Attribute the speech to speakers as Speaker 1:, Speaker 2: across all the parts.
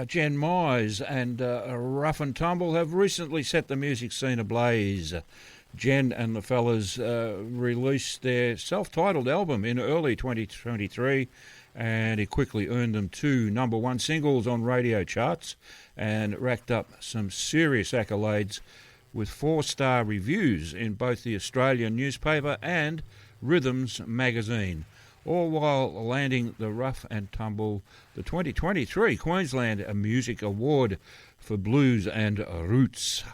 Speaker 1: Jen Mize and Rough and Tumble have recently set the music scene ablaze. Jen and the fellas released their self-titled album in early 2023, and it quickly earned them two number one singles on radio charts and racked up some serious accolades with four-star reviews in both the Australian newspaper and Rhythms magazine, all while landing the Rough and Tumble the 2023 Queensland Music Award for Blues and Roots.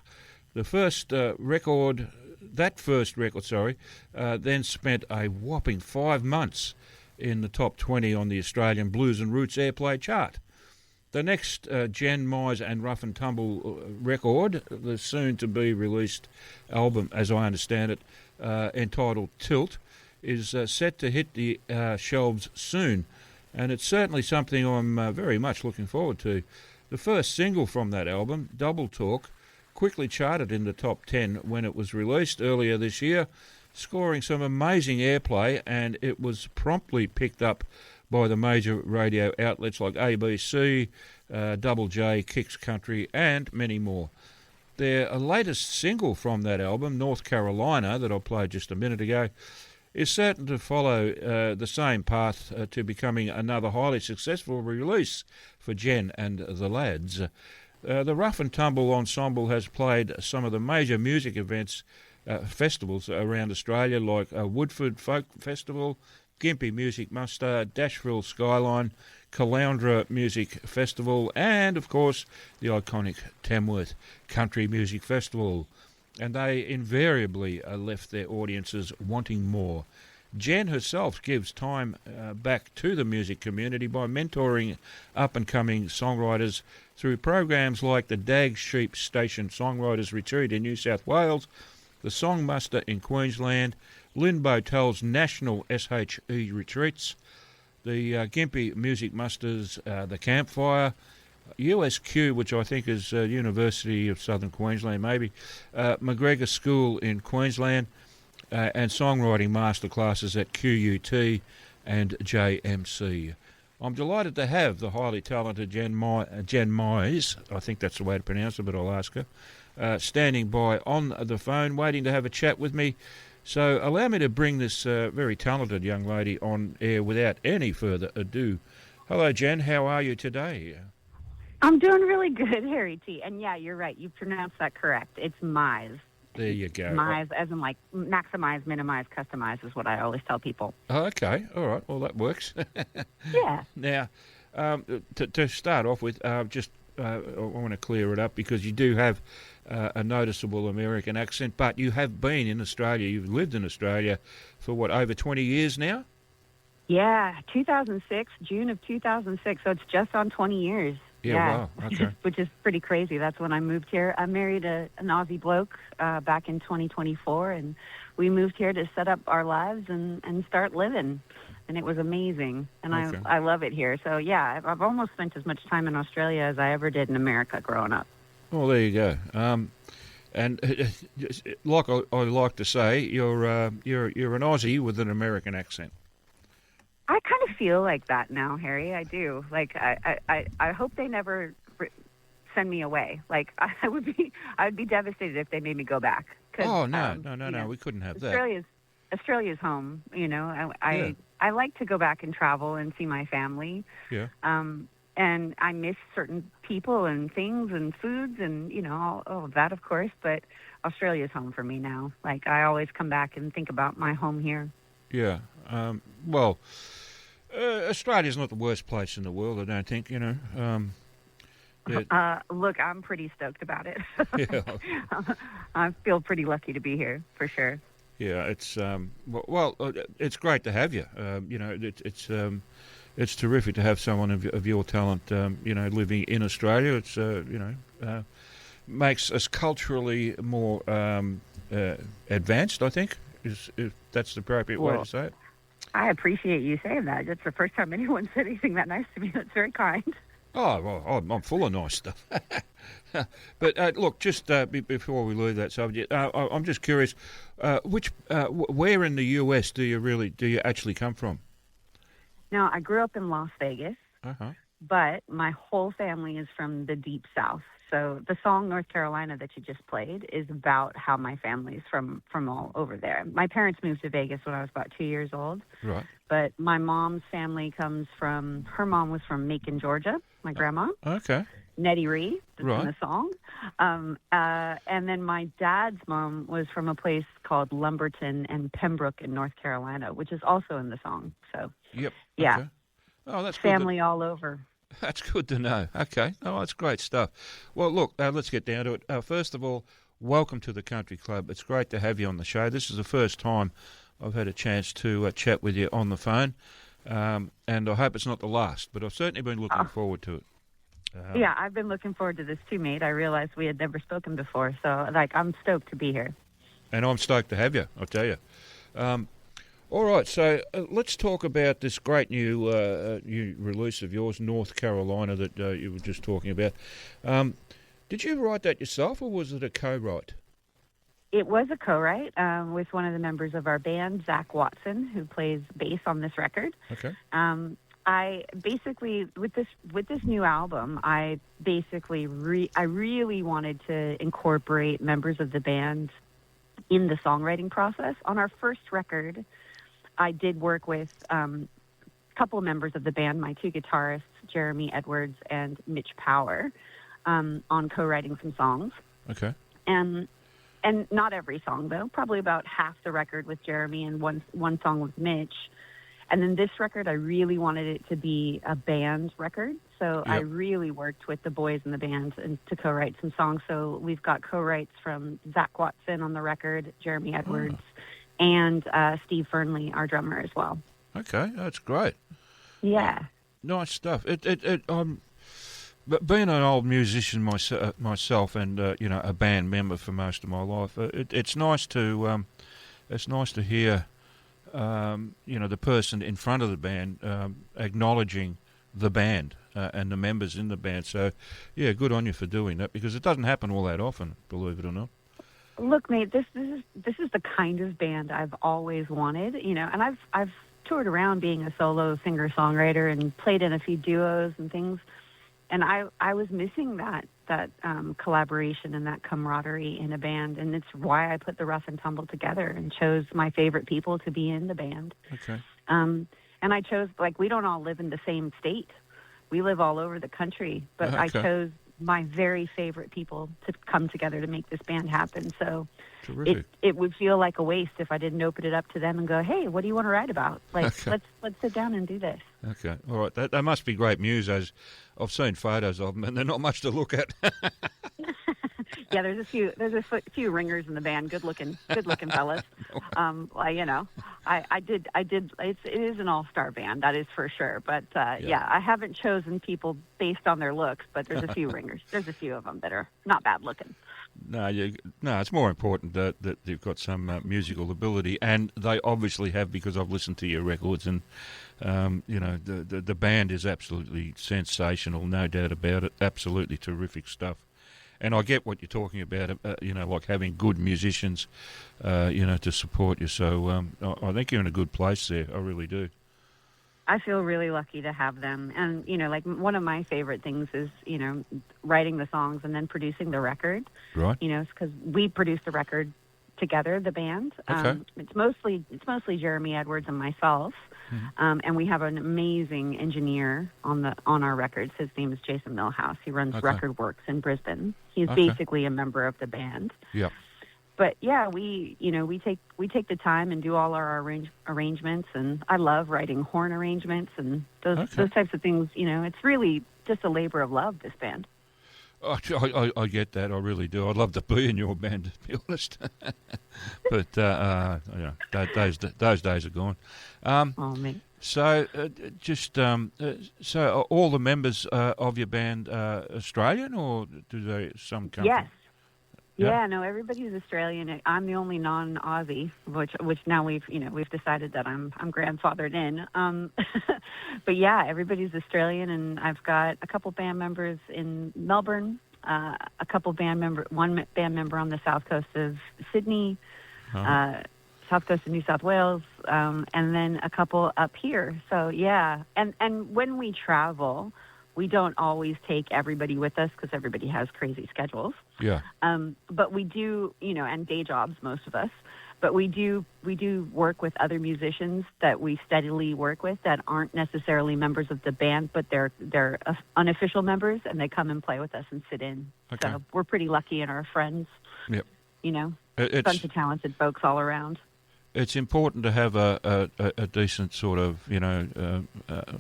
Speaker 1: The first record, then spent a whopping 5 months in the top 20 on the Australian Blues and Roots Airplay chart. The next Jen Mize and Rough and Tumble record, the soon-to-be released album, as I understand it, entitled Tilt, is set to hit the shelves soon, and it's certainly something I'm very much looking forward to. The first single from that album, Double Talk, quickly charted in the top 10 when it was released earlier this year, scoring some amazing airplay, and it was promptly picked up by the major radio outlets like ABC, Double J, Kicks Country, and many more. Their latest single from that album, North Carolina, that I played just a minute ago, is certain to follow the same path to becoming another highly successful release for Jen and the lads. The Rough and Tumble Ensemble has played some of the major music events, festivals around Australia, like Woodford Folk Festival, Gympie Music Muster, Dashville Skyline, Caloundra Music Festival, and, of course, the iconic Tamworth Country Music Festival. And they invariably left their audiences wanting more. Jen herself gives time back to the music community by mentoring up-and-coming songwriters through programs like the Dag Sheep Station Songwriters Retreat in New South Wales, the Song Muster in Queensland, Lynn Botel's National SHE Retreats, the Gympie Music Musters, the Campfire, USQ, which I think is University of Southern Queensland maybe, McGregor School in Queensland, and songwriting masterclasses at QUT and JMC. I'm delighted to have the highly talented Jen Mize, I think that's the way to pronounce it, but I'll ask her, standing by on the phone, waiting to have a chat with me. So allow me to bring this very talented young lady on air without any further ado. Hello, Jen. How are you today?
Speaker 2: I'm doing really good, Harry T. And yeah, you're right. You pronounced that correct. It's Mize.
Speaker 1: There you go.
Speaker 2: Mize, as in like maximize, minimize, customize is what I always tell people.
Speaker 1: Oh, okay. All right. Well, that works.
Speaker 2: Yeah.
Speaker 1: Now, to start off with, I want to clear it up because you do have a noticeable American accent, but you have been in Australia. You've lived in Australia for, what, over 20 years now?
Speaker 2: Yeah, 2006, June of 2006. So it's just on 20 years.
Speaker 1: Yeah, wow, okay.
Speaker 2: Which is pretty crazy. That's when I moved here. I married an Aussie bloke back in 2024, and we moved here to set up our lives and start living. And it was amazing, and okay. I love it here. So, yeah, I've almost spent as much time in Australia as I ever did in America growing up.
Speaker 1: Well, there you go. And like I like to say, you're an Aussie with an American accent.
Speaker 2: I kind of feel like that now, Harry. I do. Like, I hope they never send me away. Like, I would be devastated if they made me go back.
Speaker 1: Oh, no, we couldn't have that.
Speaker 2: Australia's home, you know. I like to go back and travel and see my family.
Speaker 1: Yeah.
Speaker 2: And I miss certain people and things and foods and, you know, all of that, of course. But Australia's home for me now. Like, I always come back and think about my home here.
Speaker 1: Yeah. Well, Australia's not the worst place in the world, I don't think, you know.
Speaker 2: Look, I'm pretty stoked about it.
Speaker 1: Yeah.
Speaker 2: I feel pretty lucky to be here, for sure.
Speaker 1: Yeah, it's it's great to have you. You know, it's terrific to have someone of your talent, you know, living in Australia. It's you know, makes us culturally more advanced, I think. If that's the appropriate way to say it.
Speaker 2: I appreciate you saying that. It's the first time anyone said anything that nice to me. That's very kind.
Speaker 1: Oh, well, I'm full of nice stuff. But look, just before we leave that subject, I'm just curious, where in the US do you actually come from?
Speaker 2: Now, I grew up in Las Vegas.
Speaker 1: Uh-huh.
Speaker 2: but my whole family is from the deep South. So the song North Carolina that you just played is about how my family's from all over there. My parents moved to Vegas when I was about 2 years old.
Speaker 1: Right.
Speaker 2: But my mom's family her mom was from Macon, Georgia, my grandma.
Speaker 1: Okay.
Speaker 2: Nettie Ree, that's
Speaker 1: Right.
Speaker 2: in the song. And then my dad's mom was from a place called Lumberton and Pembroke in North Carolina, which is also in the song. So,
Speaker 1: Yep.
Speaker 2: yeah,
Speaker 1: Okay. Oh, that's
Speaker 2: family all over.
Speaker 1: That's good to know. Okay. Oh, that's great stuff. Well, look, let's get down to it. First of all, welcome to the Country Club. It's great to have you on the show. This is the first time I've had a chance to chat with you on the phone, and I hope it's not the last, but I've certainly been looking forward to it.
Speaker 2: Yeah, I've been looking forward to this too, mate. I realized we had never spoken before, so I'm stoked to be here.
Speaker 1: And I'm stoked to have you, I'll tell you. All right, so let's talk about this great new release of yours, North Carolina, that you were just talking about. Did you write that yourself, or was it a co-write?
Speaker 2: It was a co-write with one of the members of our band, Zach Watson, who plays bass on this record.
Speaker 1: Okay.
Speaker 2: I basically, with this new album, I really wanted to incorporate members of the band in the songwriting process. On our first record, I did work with a couple of members of the band, my two guitarists, Jeremy Edwards and Mitch Power, on co-writing some songs.
Speaker 1: Okay.
Speaker 2: And not every song, though. Probably about half the record with Jeremy and one song with Mitch. And then this record, I really wanted it to be a band record. So I really worked with the boys in the band to co-write some songs. So we've got co-writes from Zach Watson on the record, Jeremy Edwards, and Steve Fernley, our drummer, as well.
Speaker 1: Okay, that's great.
Speaker 2: Yeah.
Speaker 1: Nice stuff. But being an old musician myself, and a band member for most of my life, it's nice to hear the person in front of the band acknowledging the band and the members in the band. So, yeah, good on you for doing that, because it doesn't happen all that often, believe it or not.
Speaker 2: Look, mate, this is the kind of band I've always wanted, and I've toured around being a solo singer-songwriter and played in a few duos and things, and I was missing that collaboration and that camaraderie in a band, and it's why I put the Rough and Tumble together and chose my favorite people to be in the band.
Speaker 1: Okay.
Speaker 2: And I chose, we don't all live in the same state. We live all over the country, but
Speaker 1: Okay.
Speaker 2: I chose my very favorite people to come together to make this band happen. So
Speaker 1: Terrific.
Speaker 2: it would feel like a waste if I didn't open it up to them and go, hey, what do you want to write about?
Speaker 1: Okay.
Speaker 2: Let's sit down and do this.
Speaker 1: Okay, all right. That must be great musos. I've seen photos of them, and they're not much to look at.
Speaker 2: Yeah, there's a few ringers in the band, good looking fellas. I did. It is an all-star band, that is for sure. But I haven't chosen people based on their looks, but there's a few ringers. There's a few of them that are not bad looking.
Speaker 1: No, it's more important that you've got some musical ability, and they obviously have, because I've listened to your records, and the band is absolutely sensational, no doubt about it. Absolutely terrific stuff. And I get what you're talking about, like having good musicians, to support you. So I think you're in a good place there. I really do.
Speaker 2: I feel really lucky to have them. And, one of my favorite things is, writing the songs and then producing the record.
Speaker 1: Right.
Speaker 2: Because we produced the record together, the band.
Speaker 1: Okay.
Speaker 2: It's mostly Jeremy Edwards and myself. Mm-hmm. And we have an amazing engineer on our records. His name is Jason Millhouse. He runs Record Works in Brisbane. He's basically a member of the band.
Speaker 1: Yeah.
Speaker 2: But yeah, we take the time and do all our arrangements, and I love writing horn arrangements and those types of things. It's really just a labor of love, this band.
Speaker 1: Oh, I get that. I really do. I'd love to be in your band, to be honest. But those days are gone.
Speaker 2: Me.
Speaker 1: So, so are all the members of your band Australian, or do they some come?
Speaker 2: Yes.
Speaker 1: From...
Speaker 2: Yeah, no, everybody's Australian. I'm the only non-Aussie, which now we've decided that I'm grandfathered in. But yeah, everybody's Australian, and I've got a couple band members in Melbourne, one band member on the south coast of Sydney, south coast of New South Wales, and then a couple up here. So yeah, and when we travel, we don't always take everybody with us because everybody has crazy schedules.
Speaker 1: Yeah.
Speaker 2: But we do, and day jobs, most of us. But we do work with other musicians that we steadily work with that aren't necessarily members of the band, but they're unofficial members, and they come and play with us and sit in.
Speaker 1: Okay.
Speaker 2: So we're pretty lucky in our friends.
Speaker 1: Yep.
Speaker 2: A bunch of talented folks all around.
Speaker 1: It's important to have a decent sort of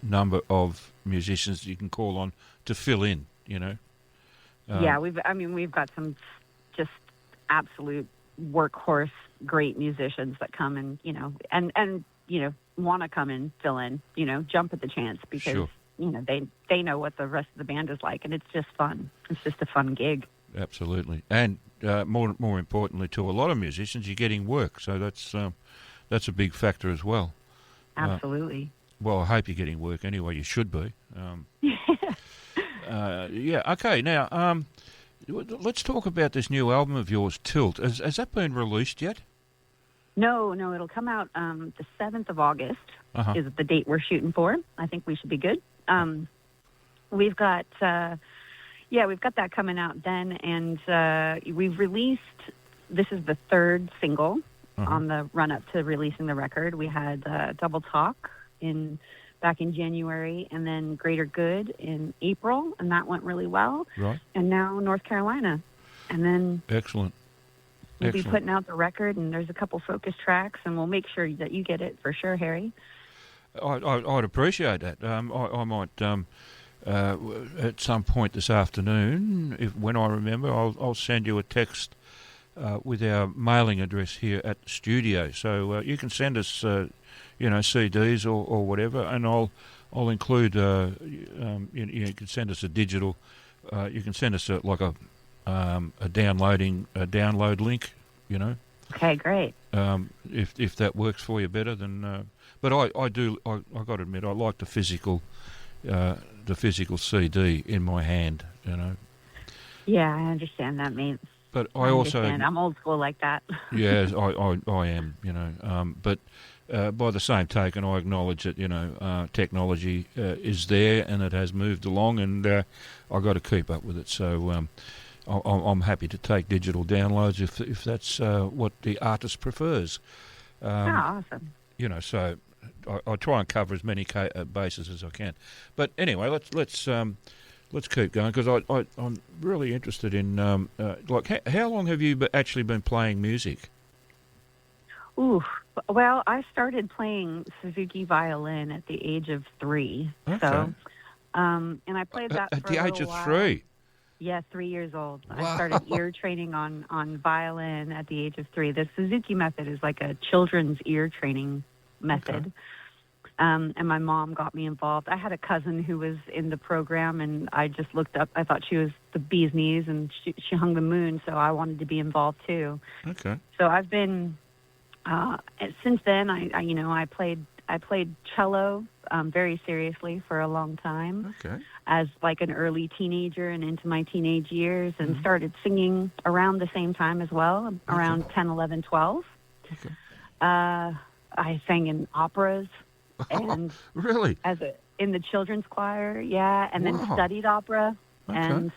Speaker 1: number of musicians you can call on to fill in.
Speaker 2: Yeah, we've got some just absolute workhorse great musicians that come and and want to come and fill in, jump at the chance because
Speaker 1: Sure.
Speaker 2: they know what the rest of the band is like, and it's just fun. It's just a fun gig.
Speaker 1: Absolutely, and more importantly, to a lot of musicians, you're getting work, so that's a big factor as well.
Speaker 2: Absolutely.
Speaker 1: Well, I hope you're getting work anyway. You should be. Yeah. Okay. Now, let's talk about this new album of yours, Tilt. Has that been released yet?
Speaker 2: No, it'll come out the 7th of August is the date we're shooting for. I think we should be good. We've got that coming out then, and we've released, this is the third single on the run-up to releasing the record. We had Double Talk back in January, and then Greater Good in April, and that went really well.
Speaker 1: Right.
Speaker 2: And now North Carolina. And then
Speaker 1: Excellent.
Speaker 2: We'll be putting out the record, and there's a couple focus tracks, and we'll make sure that you get it for sure, Harry.
Speaker 1: I'd appreciate that. I might, at some point this afternoon, when I remember, I'll send you a text with our mailing address here at the studio. So you can send us, CDs or whatever, and I'll include. You can send us a digital. You can send us a download link.
Speaker 2: Okay, great.
Speaker 1: If that works for you better, then. But I got to admit, I like the physical CD in my hand.
Speaker 2: Yeah, I understand that, mate.
Speaker 1: But I'm
Speaker 2: old school like that.
Speaker 1: Yes, I am. But by the same token, I acknowledge that technology is there and it has moved along, and I've got to keep up with it. So I'm happy to take digital downloads if that's what the artist prefers.
Speaker 2: Awesome.
Speaker 1: So I try and cover as many bases as I can. But anyway, let's keep going, because I'm really interested in how long have you actually been playing music?
Speaker 2: Ooh, well, I started playing Suzuki violin at the age of 3.
Speaker 1: Okay.
Speaker 2: So, and I played that
Speaker 1: at
Speaker 2: for
Speaker 1: the
Speaker 2: a
Speaker 1: age of
Speaker 2: while.
Speaker 1: 3.
Speaker 2: Yeah, 3 years old.
Speaker 1: Wow.
Speaker 2: I started ear training on violin at the age of 3. The Suzuki method is like a children's ear training method.
Speaker 1: Okay.
Speaker 2: And my mom got me involved. I had a cousin who was in the program, and I just looked up. I thought she was the bee's knees, and she hung the moon, so I wanted to be involved too.
Speaker 1: Okay.
Speaker 2: So I've been since then. I played cello very seriously for a long time.
Speaker 1: Okay.
Speaker 2: As like an early teenager and into my teenage years, and started singing around the same time as well, around 10, 11, 12.
Speaker 1: Okay.
Speaker 2: I sang in operas. And
Speaker 1: really?
Speaker 2: In the children's choir, yeah, and then studied opera,
Speaker 1: Okay.
Speaker 2: and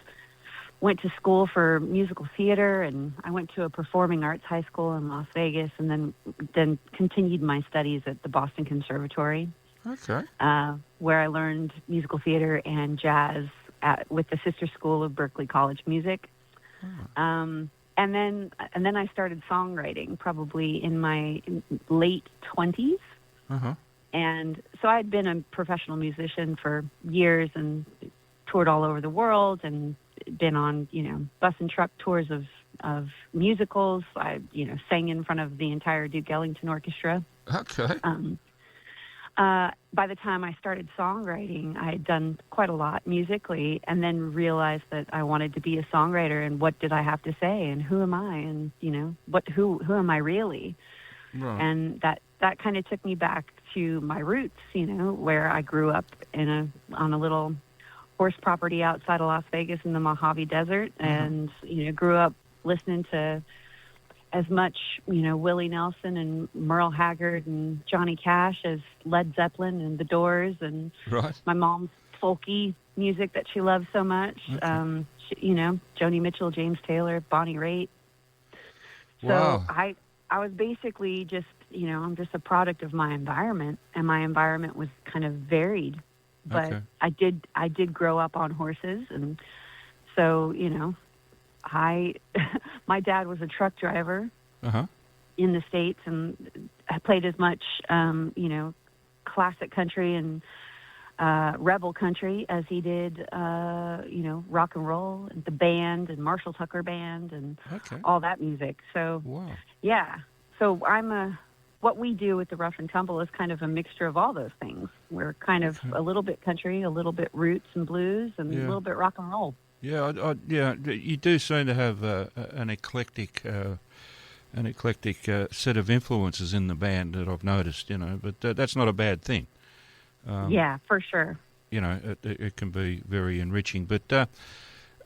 Speaker 2: went to school for musical theater, and I went to a performing arts high school in Las Vegas, and then continued my studies at the Boston Conservatory,
Speaker 1: Okay.
Speaker 2: where I learned musical theater and jazz with the sister school of Berklee College Music. And then I started songwriting probably in my late 20s. And so I'd been a professional musician for years and toured all over the world and been on, bus and truck tours of musicals. I, sang in front of the entire Duke Ellington Orchestra.
Speaker 1: Okay.
Speaker 2: By the time I started songwriting, I had done quite a lot musically, and then realized that I wanted to be a songwriter, and what did I have to say, and who am I, and, who am I really?
Speaker 1: Right.
Speaker 2: And that kind of took me back to my roots, where I grew up on a little horse property outside of Las Vegas in the Mojave Desert, and grew up listening to as much Willie Nelson and Merle Haggard and Johnny Cash as Led Zeppelin and The Doors, and
Speaker 1: Right.
Speaker 2: my mom's folky music that she loves so much.
Speaker 1: Okay.
Speaker 2: Joni Mitchell, James Taylor, Bonnie Raitt. So
Speaker 1: Wow.
Speaker 2: I was basically just, I'm just a product of my environment, and my environment was kind of varied. But
Speaker 1: Okay.
Speaker 2: I did grow up on horses, and so, I my dad was a truck driver
Speaker 1: Uh-huh.
Speaker 2: in the States, and I played as much, classic country and rebel country as he did, rock and roll and the band and Marshall Tucker Band and
Speaker 1: Okay.
Speaker 2: all that music. So,
Speaker 1: Wow.
Speaker 2: yeah. So what we do with the Rough and Tumble is kind of a mixture of all those things. We're kind of
Speaker 1: Okay.
Speaker 2: a little bit country, a little bit roots and blues, and a
Speaker 1: Yeah.
Speaker 2: little bit rock and roll.
Speaker 1: Yeah, yeah. You do seem to have an eclectic set of influences in the band that I've noticed. But that's not a bad thing.
Speaker 2: Yeah, for sure.
Speaker 1: It can be very enriching. But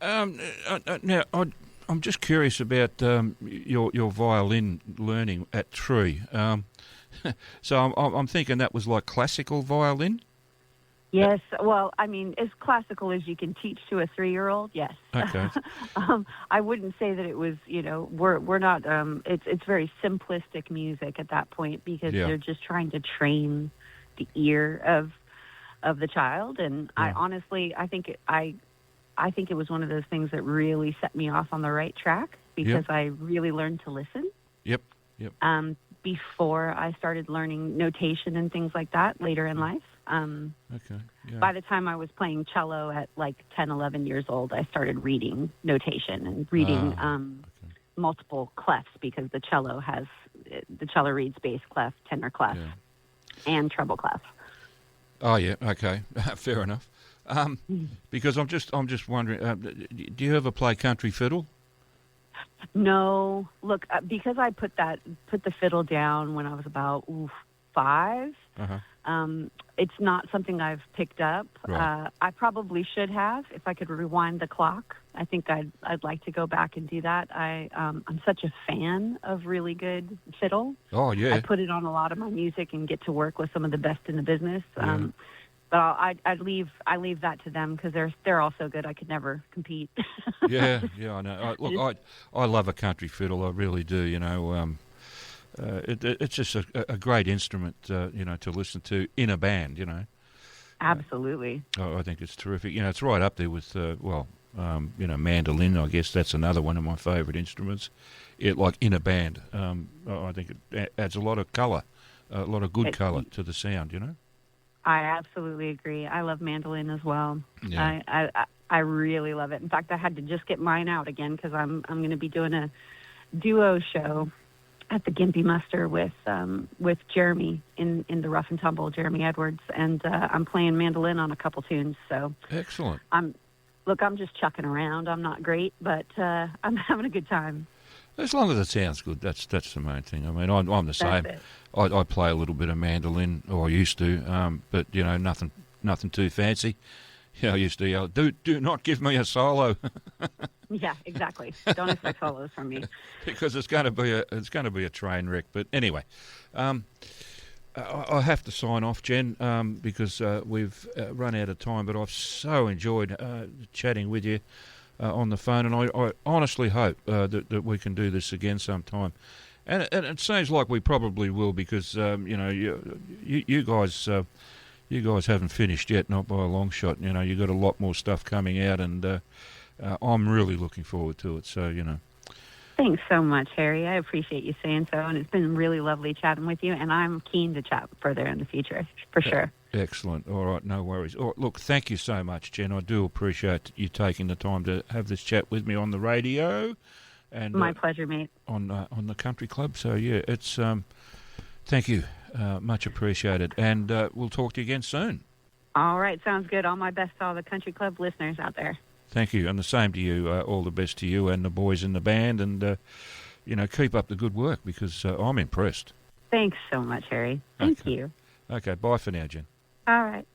Speaker 1: now I'm just curious about your violin learning at Tree. So I'm thinking that was like classical violin.
Speaker 2: Yes. Well, I mean, as classical as you can teach to a 3-year-old, yes.
Speaker 1: Okay.
Speaker 2: I wouldn't say that it was, we're not, it's very simplistic music at that point, because
Speaker 1: Yeah.
Speaker 2: they're just trying to train the ear of the child. And
Speaker 1: Yeah.
Speaker 2: I think it was one of those things that really set me off on the right track, because I really learned to listen.
Speaker 1: Yep. Yep.
Speaker 2: Before I started learning notation and things like that later in life.
Speaker 1: Okay. Yeah.
Speaker 2: By the time I was playing cello at like 10, 11 years old, I started reading notation and reading
Speaker 1: Okay.
Speaker 2: multiple clefs, because the cello reads bass clef, tenor clef,
Speaker 1: Yeah.
Speaker 2: and treble clef.
Speaker 1: Oh yeah. Okay. Fair enough. Because I'm just wondering, do you ever play country fiddle?
Speaker 2: No, look, because I put the fiddle down when I was about 5.
Speaker 1: Uh-huh.
Speaker 2: It's not something I've picked up.
Speaker 1: Right.
Speaker 2: I probably should have, if I could rewind the clock. I think I'd like to go back and do that. I'm such a fan of really good fiddle.
Speaker 1: Oh yeah.
Speaker 2: I put it on a lot of my music and get to work with some of the best in the business.
Speaker 1: Yeah.
Speaker 2: But I leave that to them, because they're all so good. I could never compete.
Speaker 1: Yeah. I know. I love a country fiddle. I really do. It's just a great instrument, to listen to in a band.
Speaker 2: Absolutely.
Speaker 1: I think it's terrific. It's right up there with mandolin. I guess that's another one of my favourite instruments. Like in a band, I think it adds a lot of colour, a lot of good colour to the sound.
Speaker 2: I absolutely agree. I love mandolin as well.
Speaker 1: Yeah.
Speaker 2: I really love it. In fact, I had to just get mine out again, because I'm going to be doing a duo show at the Gimpy Muster with Jeremy in the Rough and Tumble, Jeremy Edwards, and I'm playing mandolin on a couple tunes. So
Speaker 1: Excellent.
Speaker 2: I'm just chucking around. I'm not great, but I'm having a good time.
Speaker 1: As long as it sounds good, that's the main thing. I mean, I'm the same.
Speaker 2: That's it.
Speaker 1: I play a little bit of mandolin, or I used to, but nothing too fancy. I used to yell, "Do not give me a solo,"
Speaker 2: Yeah, exactly. Don't expect solos from me.
Speaker 1: because it's going to be a train wreck. But anyway, I have to sign off, Jen, because we've run out of time. But I've so enjoyed chatting with you on the phone, and I honestly hope that we can do this again sometime. And it seems like we probably will, because you guys haven't finished yet, not by a long shot. You've got a lot more stuff coming out, and I'm really looking forward to it. So
Speaker 2: Thanks so much, Harry. I appreciate you saying so, and it's been really lovely chatting with you, and I'm keen to chat further in the future, for sure.
Speaker 1: Excellent. All right, no worries. Look, thank you so much, Jen. I do appreciate you taking the time to have this chat with me on the radio. And
Speaker 2: My pleasure, mate.
Speaker 1: On the country club. So yeah, it's thank you, much appreciated, and we'll talk to you again soon.
Speaker 2: All right, sounds good. All my best to all the country club listeners out there.
Speaker 1: Thank you, and the same to you. All the best to you and the boys in the band, and keep up the good work, because I'm impressed.
Speaker 2: Thanks so much, Harry. Thank
Speaker 1: Okay.
Speaker 2: you.
Speaker 1: Okay, bye for now, Jen.
Speaker 2: All right.